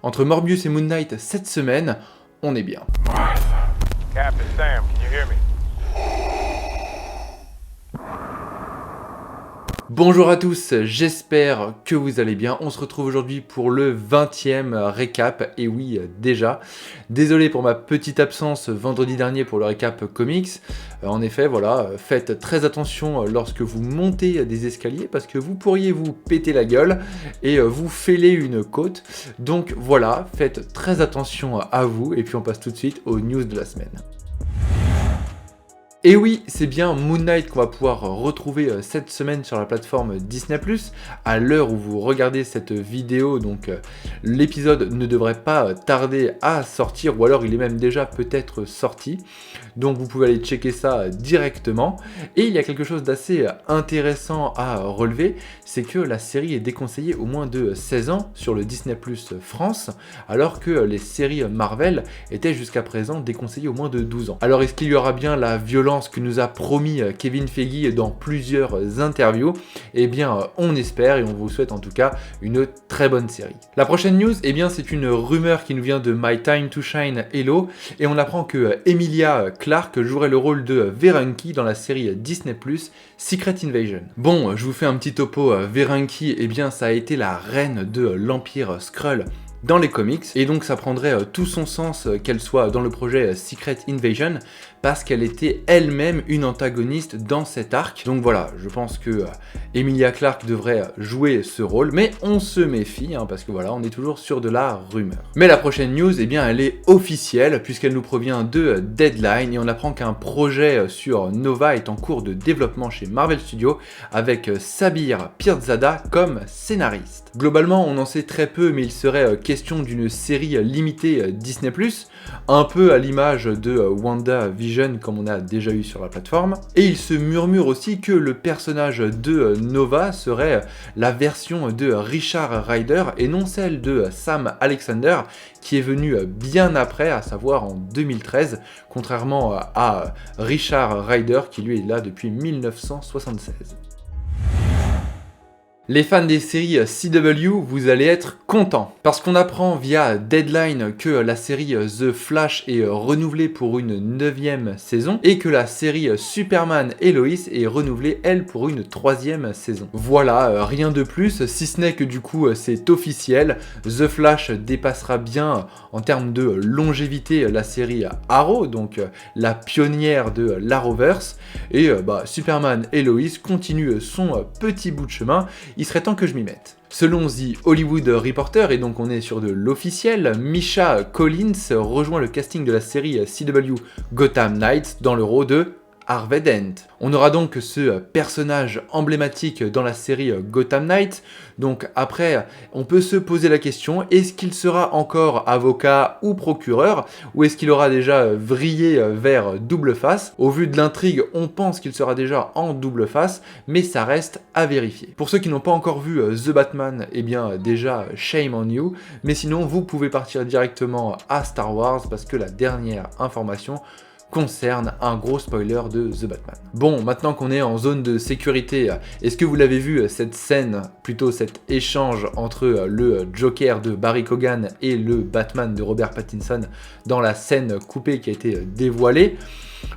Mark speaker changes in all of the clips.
Speaker 1: Entre Morbius et Moon Knight cette semaine, on est bien.
Speaker 2: Captain Sam, can you hear me?
Speaker 1: Bonjour à tous, j'espère que vous allez bien. On se retrouve aujourd'hui pour le 20e récap, et oui, déjà. Désolé pour ma petite absence vendredi dernier pour le récap comics. En effet, voilà, faites très attention lorsque vous montez des escaliers parce que vous pourriez vous péter la gueule et vous fêler une côte. Donc voilà, faites très attention à vous et puis on passe tout de suite aux news de la semaine. Et oui, c'est bien Moon Knight qu'on va pouvoir retrouver cette semaine sur la plateforme Disney+. À l'heure où vous regardez cette vidéo, donc l'épisode ne devrait pas tarder à sortir, ou alors il est même déjà peut-être sorti. Donc vous pouvez aller checker ça directement. Et il y a quelque chose d'assez intéressant à relever, c'est que la série est déconseillée au moins de 16 ans sur le Disney+ France, alors que les séries Marvel étaient jusqu'à présent déconseillées au moins de 12 ans. Alors est-ce qu'il y aura bien la violence que nous a promis Kevin Feige dans plusieurs interviews? Eh bien, on espère et on vous souhaite en tout cas une très bonne série. La prochaine news, eh bien, c'est une rumeur qui nous vient de My Time to Shine Hello et on apprend que Emilia Clarke jouerait le rôle de Veranky dans la série Disney+ Secret Invasion. Bon, je vous fais un petit topo. Veranky, eh bien, ça a été la reine de l'Empire Skrull dans les comics, et donc ça prendrait tout son sens qu'elle soit dans le projet Secret Invasion, parce qu'elle était elle-même une antagoniste dans cet arc. Donc voilà, je pense que Emilia Clarke devrait jouer ce rôle, mais on se méfie, parce que voilà, on est toujours sur de la rumeur. Mais la prochaine news, eh bien, elle est officielle, puisqu'elle nous provient de Deadline, et on apprend qu'un projet sur Nova est en cours de développement chez Marvel Studios, avec Sabir Pirzada comme scénariste. Globalement, on en sait très peu, mais il serait question d'une série limitée Disney+, un peu à l'image de WandaVision comme on a déjà eu sur la plateforme. Et il se murmure aussi que le personnage de Nova serait la version de Richard Rider et non celle de Sam Alexander qui est venu bien après, à savoir en 2013, contrairement à Richard Rider qui lui est là depuis 1976. Les fans des séries CW, vous allez être contents, parce qu'on apprend via Deadline que la série The Flash est renouvelée pour une 9e saison, et que la série Superman et Lois est renouvelée, elle, pour une 3e saison. Voilà, rien de plus, si ce n'est que du coup c'est officiel, The Flash dépassera bien en termes de longévité la série Arrow, donc la pionnière de l'Arrowverse, et Superman et Lois continuent son petit bout de chemin. Il serait temps que je m'y mette. Selon The Hollywood Reporter, et donc on est sur de l'officiel, Misha Collins rejoint le casting de la série CW Gotham Knights dans le rôle de Harvey Dent. On aura donc ce personnage emblématique dans la série Gotham Knights. Donc après, on peut se poser la question, est-ce qu'il sera encore avocat ou procureur, ou est-ce qu'il aura déjà vrillé vers double face? Au vu de l'intrigue, on pense qu'il sera déjà en double face, mais ça reste à vérifier. Pour ceux qui n'ont pas encore vu The Batman, eh bien déjà shame on you, mais sinon vous pouvez partir directement à Star Wars parce que la dernière information concerne un gros spoiler de The Batman. Bon, maintenant qu'on est en zone de sécurité, est-ce que vous l'avez vu cette scène, plutôt cet échange entre le Joker de Barry Keoghan et le Batman de Robert Pattinson dans la scène coupée qui a été dévoilée?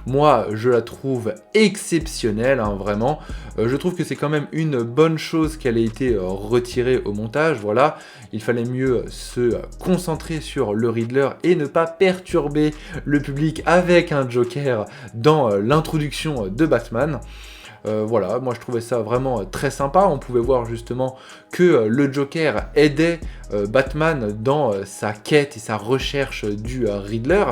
Speaker 1: Moi, je la trouve exceptionnelle, vraiment. Je trouve que c'est quand même une bonne chose qu'elle ait été retirée au montage, voilà. Il fallait mieux se concentrer sur le Riddler et ne pas perturber le public avec un Joker dans l'introduction de Batman. Voilà, moi je trouvais ça vraiment très sympa. On pouvait voir justement que le Joker aidait Batman dans sa quête et sa recherche du Riddler.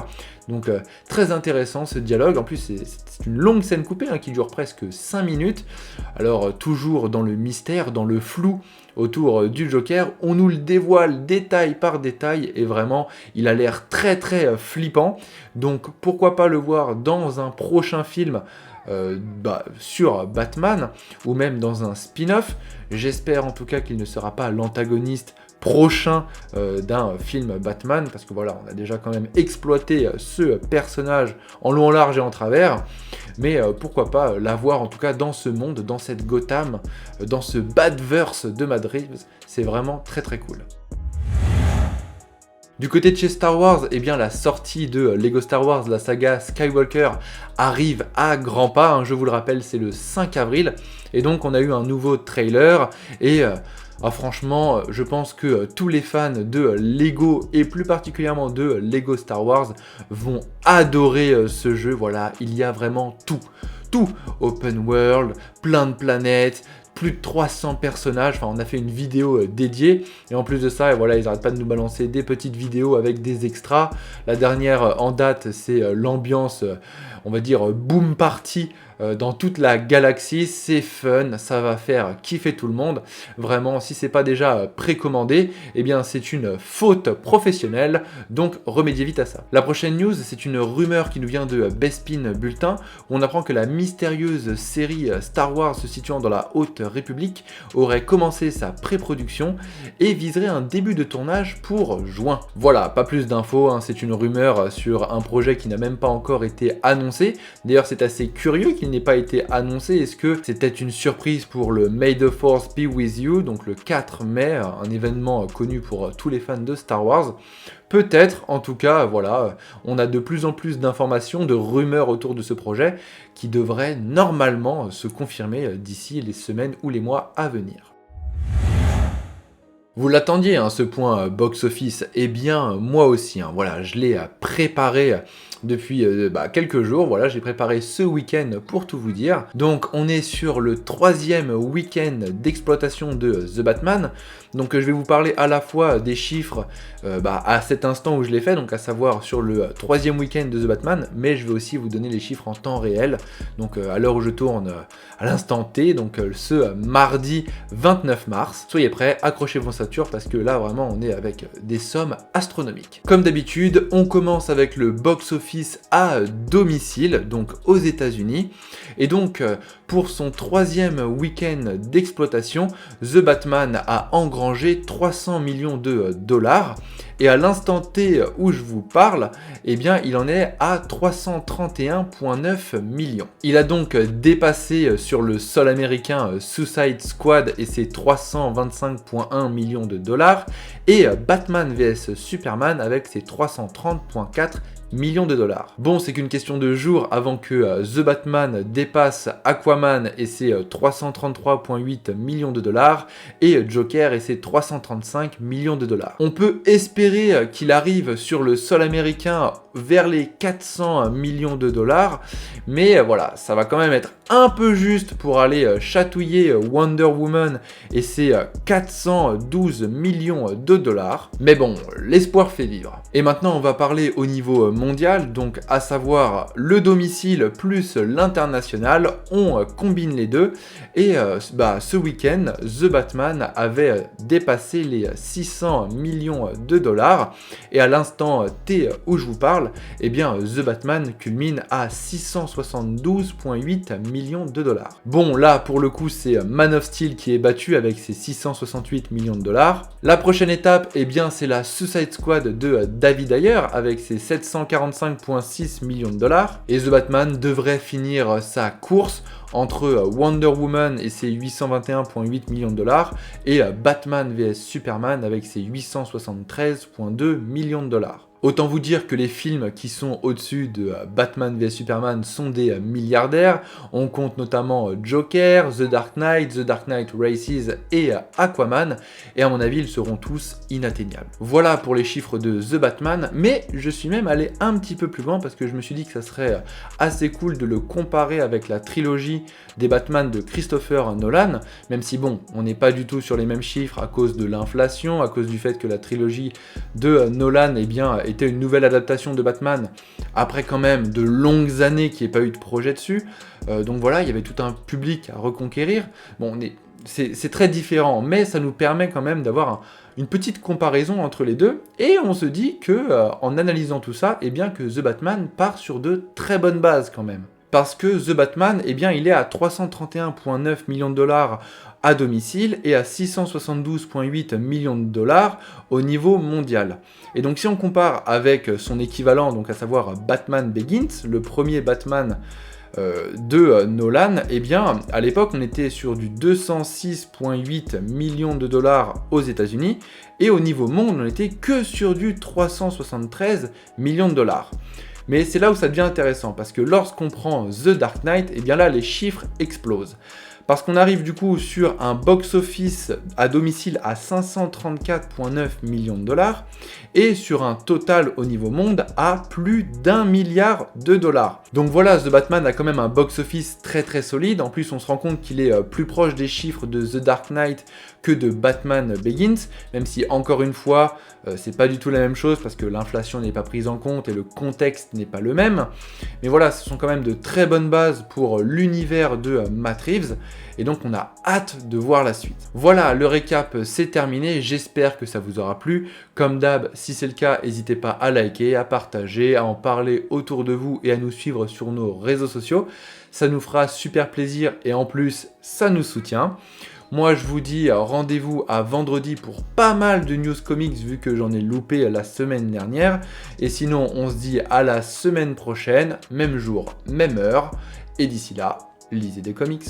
Speaker 1: Donc très intéressant ce dialogue. En plus c'est une longue scène coupée qui dure presque 5 minutes. Alors toujours dans le mystère, dans le flou autour du Joker, on nous le dévoile détail par détail et vraiment il a l'air très très flippant. Donc pourquoi pas le voir dans un prochain film sur Batman ou même dans un spin-off. J'espère en tout cas qu'il ne sera pas l'antagoniste prochain d'un film Batman, parce que voilà, on a déjà quand même exploité ce personnage en long, en large et en travers, mais pourquoi pas l'avoir en tout cas dans ce monde, dans cette Gotham, dans ce Batverse de Matt Reeves, c'est vraiment très très cool. Du côté de chez Star Wars, eh bien la sortie de Lego Star Wars, la saga Skywalker, arrive à grands pas, hein, je vous le rappelle, c'est le 5 avril, et donc on a eu un nouveau trailer, et franchement, je pense que tous les fans de Lego, et plus particulièrement de Lego Star Wars, vont adorer ce jeu. Voilà, il y a vraiment tout, open world, plein de planètes, plus de 300 personnages, enfin on a fait une vidéo dédiée, et en plus de ça, voilà, ils n'arrêtent pas de nous balancer des petites vidéos avec des extras. La dernière en date, c'est l'ambiance, on va dire, boom party dans toute la galaxie. C'est fun, ça va faire kiffer tout le monde. Vraiment, si c'est pas déjà précommandé, eh bien c'est une faute professionnelle, donc remédiez vite à ça. La prochaine news, c'est une rumeur qui nous vient de Bespin Bulletin, où on apprend que la mystérieuse série Star Wars se situant dans la Haute République aurait commencé sa pré-production et viserait un début de tournage pour juin. Voilà, pas plus d'infos, hein, c'est une rumeur sur un projet qui n'a même pas encore été annoncé. D'ailleurs, c'est assez curieux qu'il n'ait pas été annoncé. Est-ce que c'était une surprise pour le May the Force Be With You, donc le 4 mai, un événement connu pour tous les fans de Star Wars? Peut-être, en tout cas, voilà, on a de plus en plus d'informations, de rumeurs autour de ce projet qui devraient normalement se confirmer d'ici les semaines ou les mois à venir. Vous l'attendiez, hein, ce point box-office? Eh bien, moi aussi, hein, voilà, je l'ai préparé depuis quelques jours. Voilà, j'ai préparé ce week-end pour tout vous dire. Donc, on est sur le 3e week-end d'exploitation de The Batman. Donc, je vais vous parler à la fois des chiffres à cet instant où je l'ai fait, donc à savoir sur le 3e week-end de The Batman, mais je vais aussi vous donner les chiffres en temps réel, donc à l'heure où je tourne, à l'instant T, donc ce mardi 29 mars. Soyez prêts, accrochez vos ceintures parce que là vraiment on est avec des sommes astronomiques. Comme d'habitude, on commence avec le box-office à domicile, donc aux États-Unis, et donc pour son 3e week-end d'exploitation, The Batman a engrangé 300 millions de dollars. Et à l'instant T où je vous parle, eh bien, il en est à 331,9 millions. Il a donc dépassé sur le sol américain Suicide Squad et ses 325,1 millions de dollars, et Batman vs Superman avec ses 330,4 millions de dollars. Bon, c'est qu'une question de jours avant que The Batman dépasse Aquaman et ses 333,8 millions de dollars et Joker et ses 335 millions de dollars. On peut espérer qu'il arrive sur le sol américain vers les 400 millions de dollars, mais voilà, ça va quand même être un peu juste pour aller chatouiller Wonder Woman et ses 412 millions de dollars. Mais bon, l'espoir fait vivre. Et maintenant, on va parler au niveau mondial, donc à savoir le domicile plus l'international. On combine les deux, et ce week-end, The Batman avait dépassé les 600 millions de dollars, et à l'instant T où je vous parle, eh bien The Batman culmine à 672,8 millions de dollars. Bon, là pour le coup c'est Man of Steel qui est battu avec ses 668 millions de dollars. La prochaine étape, eh bien c'est la Suicide Squad de David Ayer avec ses 745,6 millions de dollars, et The Batman devrait finir sa course entre Wonder Woman et ses 821,8 millions de dollars et Batman vs Superman avec ses 873,2 millions de dollars. Autant vous dire que les films qui sont au-dessus de Batman vs Superman sont des milliardaires. On compte notamment Joker, The Dark Knight Rises et Aquaman, et à mon avis ils seront tous inatteignables. Voilà pour les chiffres de The Batman, mais je suis même allé un petit peu plus loin parce que je me suis dit que ça serait assez cool de le comparer avec la trilogie des Batman de Christopher Nolan, même si bon, on n'est pas du tout sur les mêmes chiffres à cause de l'inflation, à cause du fait que la trilogie de Nolan, eh bien, était une nouvelle adaptation de Batman après quand même de longues années qu'il n'y ait pas eu de projet dessus. Donc voilà, il y avait tout un public à reconquérir. Bon, c'est très différent, mais ça nous permet quand même d'avoir une petite comparaison entre les deux, et on se dit que en analysant tout ça, eh bien que The Batman part sur de très bonnes bases quand même. Parce que The Batman, eh bien, il est à 331,9 millions de dollars à domicile et à 672,8 millions de dollars au niveau mondial. Et donc si on compare avec son équivalent, donc à savoir Batman Begins, le premier Batman de Nolan, eh bien, à l'époque, on était sur du 206,8 millions de dollars aux États-Unis, et au niveau monde, on n'était que sur du 373 millions de dollars. Mais c'est là où ça devient intéressant, parce que lorsqu'on prend The Dark Knight, eh bien là, les chiffres explosent. Parce qu'on arrive du coup sur un box-office à domicile à 534,9 millions de dollars et sur un total au niveau monde à plus d'1 milliard de dollars. Donc voilà, The Batman a quand même un box-office très très solide. En plus, on se rend compte qu'il est plus proche des chiffres de The Dark Knight que de Batman Begins, même si encore une fois, c'est pas du tout la même chose parce que l'inflation n'est pas prise en compte et le contexte n'est pas le même. Mais voilà, ce sont quand même de très bonnes bases pour l'univers de Matt Reeves. Et donc on a hâte de voir la suite. Voilà, le récap c'est terminé, j'espère que ça vous aura plu. Comme d'hab, si c'est le cas, n'hésitez pas à liker, à partager, à en parler autour de vous et à nous suivre sur nos réseaux sociaux. Ça nous fera super plaisir et en plus, ça nous soutient. Moi, je vous dis rendez-vous à vendredi pour pas mal de news comics vu que j'en ai loupé la semaine dernière. Et sinon, on se dit à la semaine prochaine, même jour, même heure. Et d'ici là, lisez des comics.